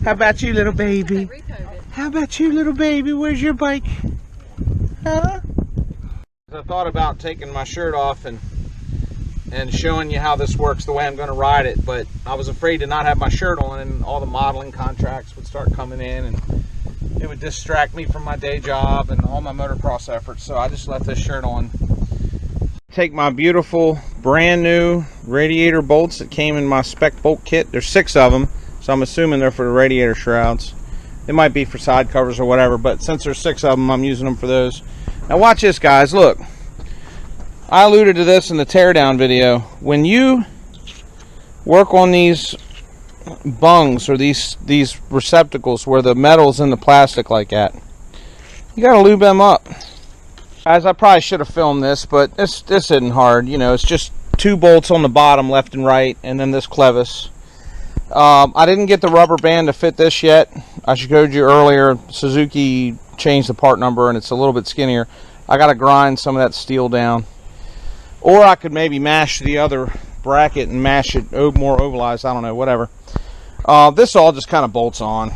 How about you, little baby? How about you, little baby? Where's your bike? Huh? I thought about taking my shirt off and showing you how this works, the way I'm going to ride it, but I was afraid to not have my shirt on and all the modeling contracts would start coming in and it would distract me from my day job and all my motocross efforts, so I just left this shirt on. Take my beautiful brand new radiator bolts that came in my spec bolt kit. There's 6 of them, so I'm assuming they're for the radiator shrouds. It might be for side covers or whatever, but since there's 6 of them, I'm using them for those. Now watch this, guys. Look, I alluded to this in the teardown video. When you work on these bungs or these receptacles where the metal's in the plastic like that, you gotta lube them up. Guys, I probably should have filmed this, but this isn't hard. You know, it's just 2 bolts on the bottom, left and right, and then this clevis. I didn't get the rubber band to fit this yet. I showed you earlier, Suzuki changed the part number and it's a little bit skinnier. I gotta grind some of that steel down. Or I could maybe mash the other bracket and mash it more ovalized, I don't know, whatever. This all just kind of bolts on.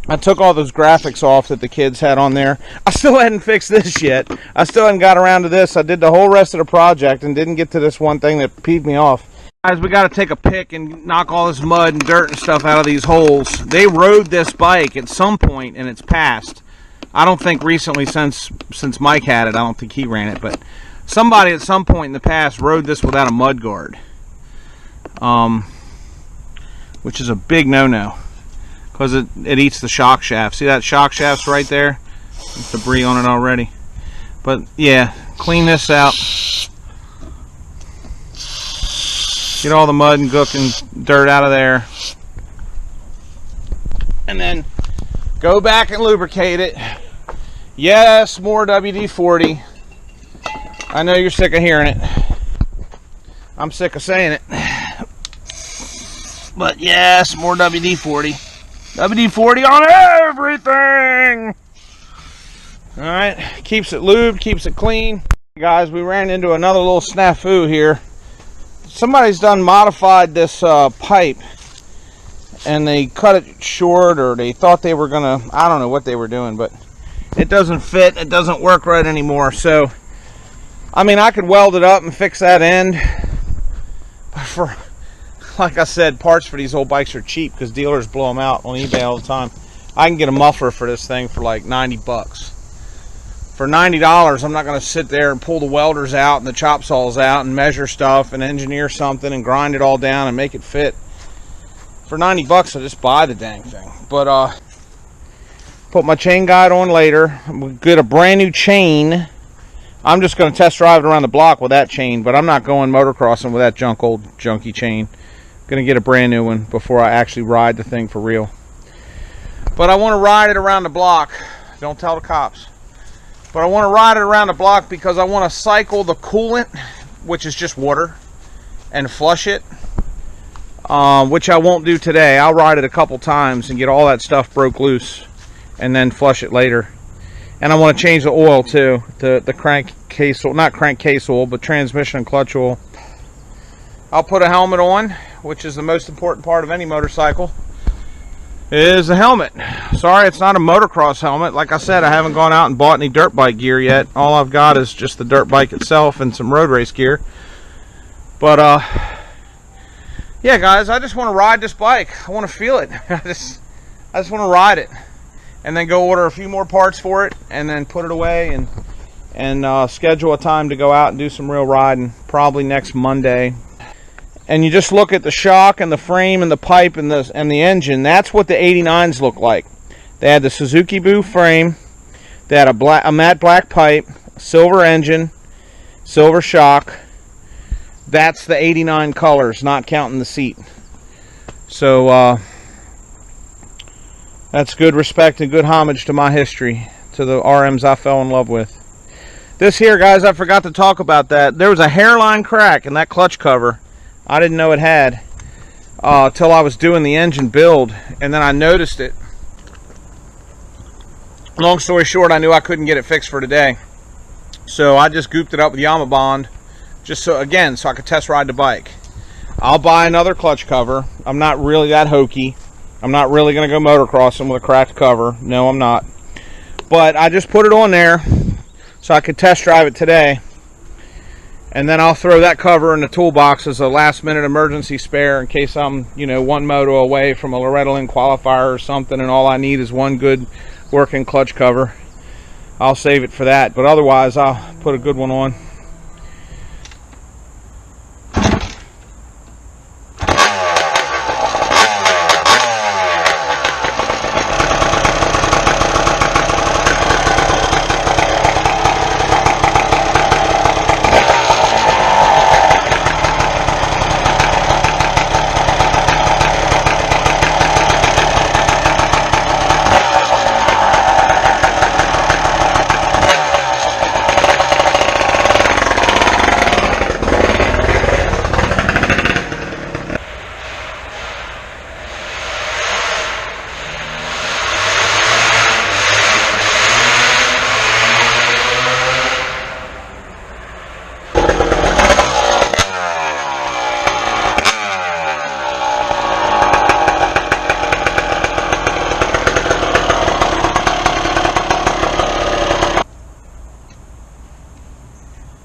I took all those graphics off that the kids had on there. I still hadn't fixed this yet. I still hadn't got around to this. I did the whole rest of the project and didn't get to this one thing that peeved me off. Guys, we got to take a pick and knock all this mud and dirt and stuff out of these holes. They rode this bike at some point in its past. I don't think recently since Mike had it. I don't think he ran it, but somebody at some point in the past rode this without a mud guard, which is a big no-no because it eats the shock shaft. See that shock shaft's right there? There's debris on it already. But yeah, clean this out. Get all the mud and gook and dirt out of there. And then go back and lubricate it. Yes, more WD-40. I know you're sick of hearing it. I'm sick of saying it. But yes, more WD-40. WD-40 on everything! Alright, keeps it lubed, keeps it clean. Guys, we ran into another little snafu here. Somebody's done modified this pipe and they cut it short, or they thought they were gonna, I don't know what they were doing, but it doesn't fit, it doesn't work right anymore. So I mean, I could weld it up and fix that end, but for, like I said, parts for these old bikes are cheap because dealers blow them out on eBay all the time. I can get a muffler for this thing for like 90 bucks. For $90, I'm not going to sit there and pull the welders out and the chop saws out and measure stuff and engineer something and grind it all down and make it fit. For 90 bucks, I'll just buy the dang thing. But put my chain guide on later. We'll get a brand new chain. I'm just going to test drive it around the block with that chain, but I'm not going motocrossing with that old junky chain. I'm going to get a brand new one before I actually ride the thing for real. But I want to ride it around the block. Don't tell the cops. But I want to ride it around the block because I want to cycle the coolant, which is just water, and flush it, which I won't do today. I'll ride it a couple times and get all that stuff broke loose and then flush it later. And I want to change the oil too, the crankcase oil, not crankcase oil, but transmission and clutch oil. I'll put a helmet on, which is the most important part of any motorcycle, is the helmet. Sorry, it's not a motocross helmet. Like I said, I haven't gone out and bought any dirt bike gear yet. All I've got is just the dirt bike itself and some road race gear. But yeah, guys, I just want to ride this bike. I want to feel it. I just want to ride it, and then go order a few more parts for it, and then put it away and schedule a time to go out and do some real riding, probably next Monday. And you just look at the shock and the frame and the pipe and the engine. That's what the 89s look like. They had the Suzuki Boo frame. They had a matte black pipe, silver engine, silver shock. That's the 89 colors, not counting the seat. So that's good respect and good homage to my history, to the RMs I fell in love with. This here, guys, I forgot to talk about that. There was a hairline crack in that clutch cover. I didn't know it had till I was doing the engine build, and then I noticed it. Long story short, I knew I couldn't get it fixed for today, so I just gooped it up with Yamabond, just so I could test ride the bike. I'll buy another clutch cover. I'm not really that hokey. I'm not really going to go motocrossing with a cracked cover. No, I'm not. But I just put it on there so I could test drive it today. And then I'll throw that cover in the toolbox as a last minute emergency spare in case I'm, one moto away from a Loretta Lynn qualifier or something and all I need is one good working clutch cover. I'll save it for that, but otherwise I'll put a good one on.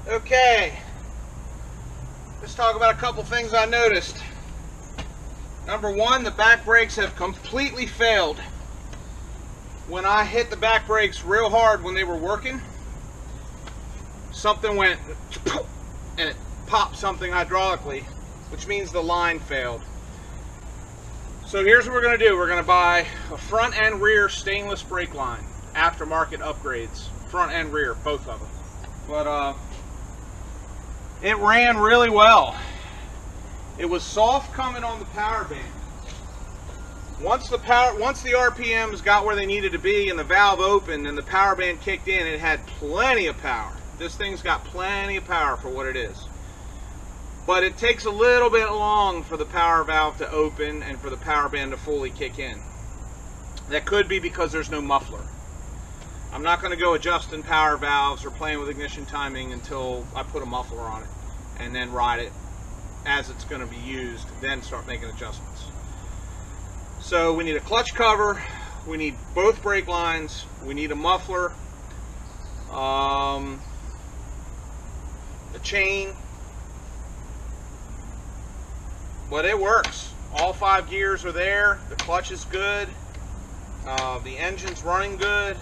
Okay, let's talk about a couple things I noticed. Number one, the back brakes have completely failed. When I hit the back brakes real hard when they were working, something went and it popped something hydraulically, which means the line failed. So here's what we're going to do. We're going to buy a front and rear stainless brake line, aftermarket upgrades, front and rear, both of them. But it ran really well. It was soft coming on the power band. Once the RPMs got where they needed to be and the valve opened and the power band kicked in, it had plenty of power. This thing's got plenty of power for what it is. But it takes a little bit long for the power valve to open and for the power band to fully kick in. That could be because there's no muffler. I'm not going to go adjusting power valves or playing with ignition timing until I put a muffler on it and then ride it as it's going to be used, then start making adjustments. So we need a clutch cover, we need both brake lines, we need a muffler, a chain, but it works. All 5 gears are there, the clutch is good, the engine's running good.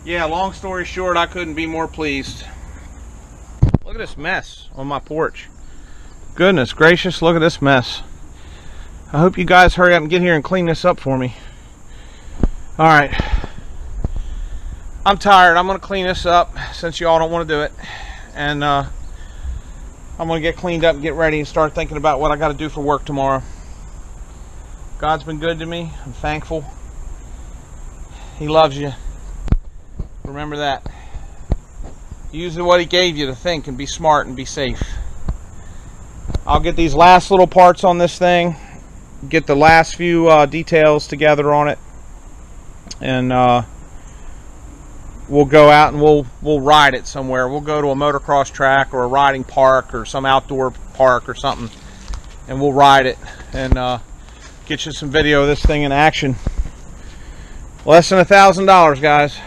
Yeah, long story short, I couldn't be more pleased. Look at this mess on my porch. Goodness gracious, look at this mess. I hope you guys hurry up and get here and clean this up for me. Alright. I'm tired. I'm going to clean this up since you all don't want to do it. And I'm going to get cleaned up and get ready and start thinking about what I got to do for work tomorrow. God's been good to me. I'm thankful. He loves you. Remember that. Use what he gave you to think and be smart and be safe. I'll get these last little parts on this thing, get the last few details together on it, and we'll go out and we'll ride it somewhere. We'll go to a motocross track or a riding park or some outdoor park or something, and we'll ride it and get you some video of this thing in action. Less than $1,000, guys.